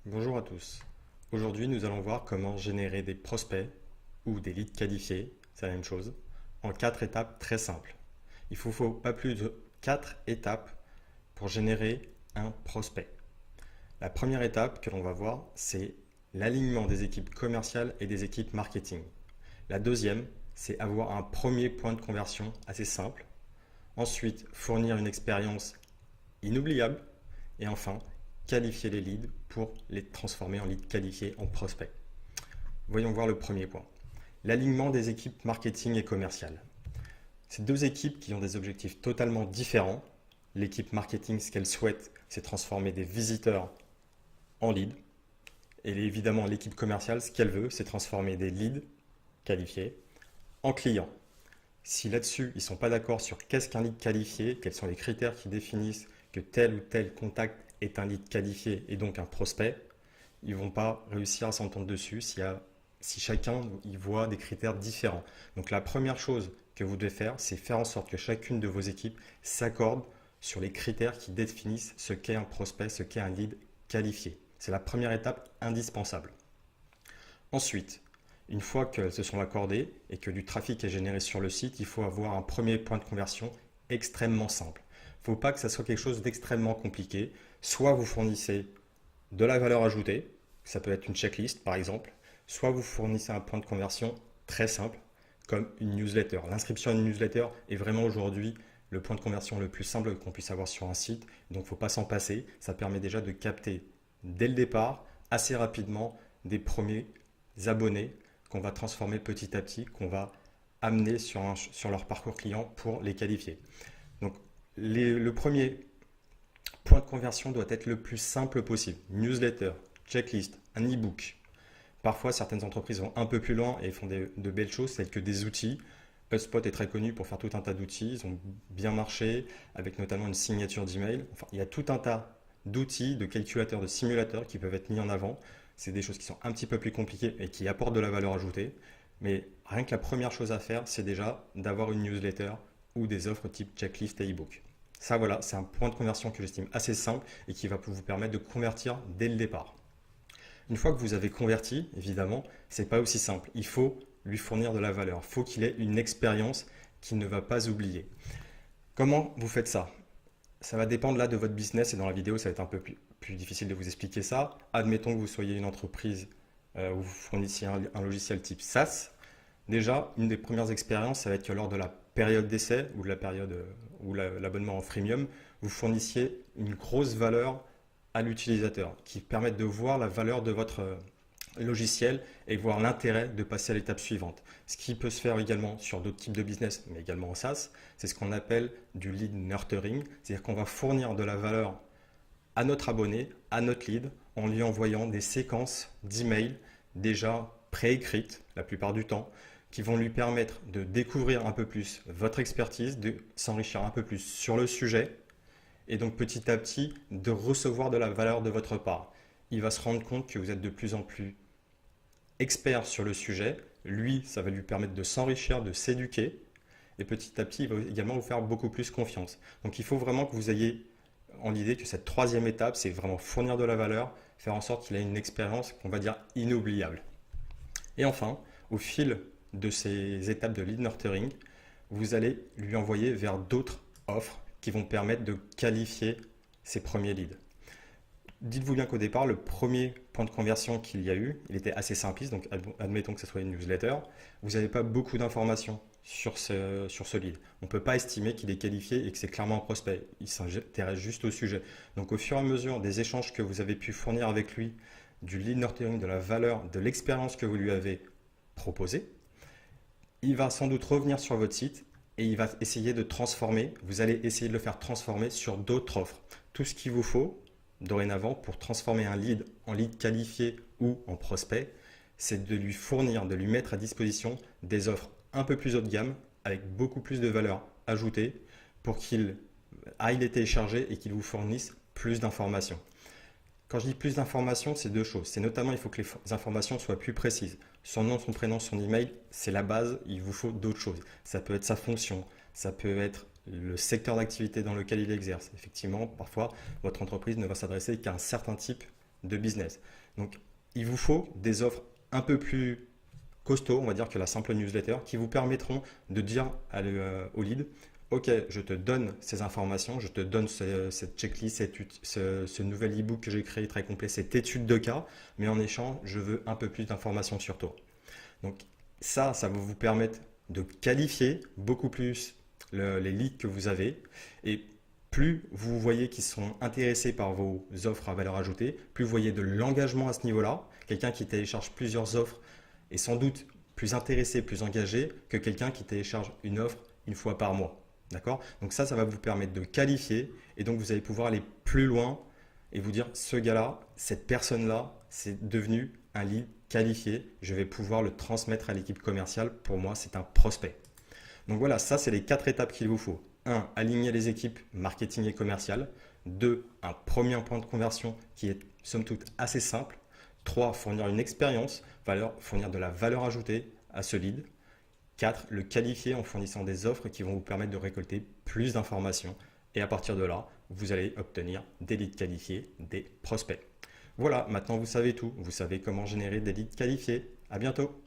Bonjour à tous. Aujourd'hui, nous allons voir comment générer des prospects ou des leads qualifiés, c'est la même chose, en 4 étapes très simples. Il ne faut pas plus de 4 étapes pour générer un prospect. La première étape que l'on va voir, c'est l'alignement des équipes commerciales et des équipes marketing. La deuxième, c'est avoir un premier point de conversion assez simple. Ensuite, fournir une expérience inoubliable. Et enfin, qualifier les leads pour les transformer en leads qualifiés en prospects. Voyons voir le premier point. L'alignement des équipes marketing et commerciales. Ces deux équipes qui ont des objectifs totalement différents. L'équipe marketing, ce qu'elle souhaite, c'est transformer des visiteurs en leads. Et évidemment, l'équipe commerciale, ce qu'elle veut, c'est transformer des leads qualifiés en clients. Si là-dessus, ils ne sont pas d'accord sur qu'est-ce qu'un lead qualifié, quels sont les critères qui définissent que tel ou tel contact est un lead qualifié et donc un prospect, ils ne vont pas réussir à s'entendre dessus si chacun y voit des critères différents. Donc la première chose que vous devez faire, c'est faire en sorte que chacune de vos équipes s'accorde sur les critères qui définissent ce qu'est un prospect, ce qu'est un lead qualifié. C'est la première étape indispensable. Ensuite, une fois qu'elles se sont accordées et que du trafic est généré sur le site, il faut avoir un premier point de conversion extrêmement simple. Il ne faut pas que ça soit quelque chose d'extrêmement compliqué. Soit vous fournissez de la valeur ajoutée, ça peut être une checklist par exemple, soit vous fournissez un point de conversion très simple, comme une newsletter. L'inscription à une newsletter est vraiment aujourd'hui le point de conversion le plus simple qu'on puisse avoir sur un site, donc il ne faut pas s'en passer. Ça permet déjà de capter dès le départ, assez rapidement, des premiers abonnés qu'on va transformer petit à petit, qu'on va amener sur leur parcours client pour les qualifier. Donc le premier point de conversion doit être le plus simple possible. Newsletter, checklist, un e-book. Parfois, certaines entreprises vont un peu plus loin et font de belles choses, telles que des outils. HubSpot est très connu pour faire tout un tas d'outils. Ils ont bien marché, avec notamment une signature d'email. Enfin, il y a tout un tas d'outils, de calculateurs, de simulateurs qui peuvent être mis en avant. C'est des choses qui sont un petit peu plus compliquées et qui apportent de la valeur ajoutée. Mais rien que la première chose à faire, c'est déjà d'avoir une newsletter ou des offres type checklist et e-book. Ça, voilà, c'est un point de conversion que j'estime assez simple et qui va vous permettre de convertir dès le départ. Une fois que vous avez converti, évidemment, ce n'est pas aussi simple. Il faut lui fournir de la valeur. Il faut qu'il ait une expérience qu'il ne va pas oublier. Comment vous faites ça? Ça va dépendre là de votre business et dans la vidéo, ça va être un peu plus difficile de vous expliquer ça. Admettons que vous soyez une entreprise où vous fournissiez un logiciel type SaaS. Déjà, une des premières expériences, ça va être que lors de la période d'essai ou de la période où l'abonnement en freemium, vous fournissiez une grosse valeur à l'utilisateur qui permette de voir la valeur de votre logiciel et voir l'intérêt de passer à l'étape suivante. Ce qui peut se faire également sur d'autres types de business, mais également en SaaS, c'est ce qu'on appelle du lead nurturing, c'est-à-dire qu'on va fournir de la valeur à notre abonné, à notre lead, en lui envoyant des séquences d'emails déjà préécrites la plupart du temps, qui vont lui permettre de découvrir un peu plus votre expertise, de s'enrichir un peu plus sur le sujet et donc petit à petit de recevoir de la valeur de votre part. Il va se rendre compte que vous êtes de plus en plus expert sur le sujet. Lui, ça va lui permettre de s'enrichir, de s'éduquer et petit à petit, il va également vous faire beaucoup plus confiance. Donc il faut vraiment que vous ayez en l'idée que cette troisième étape, c'est vraiment fournir de la valeur, faire en sorte qu'il ait une expérience qu'on va dire inoubliable. Et enfin, au fil de ces étapes de lead nurturing, vous allez lui envoyer vers d'autres offres qui vont permettre de qualifier ses premiers leads. Dites-vous bien qu'au départ, le premier point de conversion qu'il y a eu, il était assez simpliste, donc admettons que ce soit une newsletter, vous n'avez pas beaucoup d'informations sur ce lead. On ne peut pas estimer qu'il est qualifié et que c'est clairement un prospect, il s'intéresse juste au sujet. Donc au fur et à mesure des échanges que vous avez pu fournir avec lui, du lead nurturing, de la valeur, de l'expérience que vous lui avez proposée, il va sans doute revenir sur votre site et il va essayer de transformer, vous allez essayer de le faire transformer sur d'autres offres. Tout ce qu'il vous faut dorénavant pour transformer un lead en lead qualifié ou en prospect, c'est de lui fournir, de lui mettre à disposition des offres un peu plus haut de gamme avec beaucoup plus de valeur ajoutée pour qu'il aille les télécharger et qu'il vous fournisse plus d'informations. Quand je dis plus d'informations, c'est deux choses. C'est notamment, il faut que les informations soient plus précises. Son nom, son prénom, son email, c'est la base. Il vous faut d'autres choses. Ça peut être sa fonction, ça peut être le secteur d'activité dans lequel il exerce. Effectivement, parfois, votre entreprise ne va s'adresser qu'à un certain type de business. Donc, il vous faut des offres un peu plus costauds, on va dire, que la simple newsletter, qui vous permettront de dire au lead, OK, je te donne ces informations, je te donne cette checklist, ce nouvel e-book que j'ai créé très complet, cette étude de cas, mais en échange, je veux un peu plus d'informations sur toi. Donc ça va vous permettre de qualifier beaucoup plus les leads que vous avez, et plus vous voyez qu'ils sont intéressés par vos offres à valeur ajoutée, plus vous voyez de l'engagement à ce niveau-là. Quelqu'un qui télécharge plusieurs offres est sans doute plus intéressé, plus engagé que quelqu'un qui télécharge une offre une fois par mois. D'accord? Donc ça va vous permettre de qualifier, et donc vous allez pouvoir aller plus loin et vous dire, ce gars-là, cette personne-là, c'est devenu un lead qualifié. Je vais pouvoir le transmettre à l'équipe commerciale. Pour moi, c'est un prospect. Donc voilà, ça, c'est les 4 étapes qu'il vous faut. 1. Aligner les équipes marketing et commerciales. 2. Un premier point de conversion qui est somme toute assez simple. 3. Fournir une expérience, fournir de la valeur ajoutée à ce lead. 4. Le qualifier en fournissant des offres qui vont vous permettre de récolter plus d'informations. Et à partir de là, vous allez obtenir des leads qualifiés, des prospects. Voilà, maintenant vous savez tout. Vous savez comment générer des leads qualifiés. À bientôt.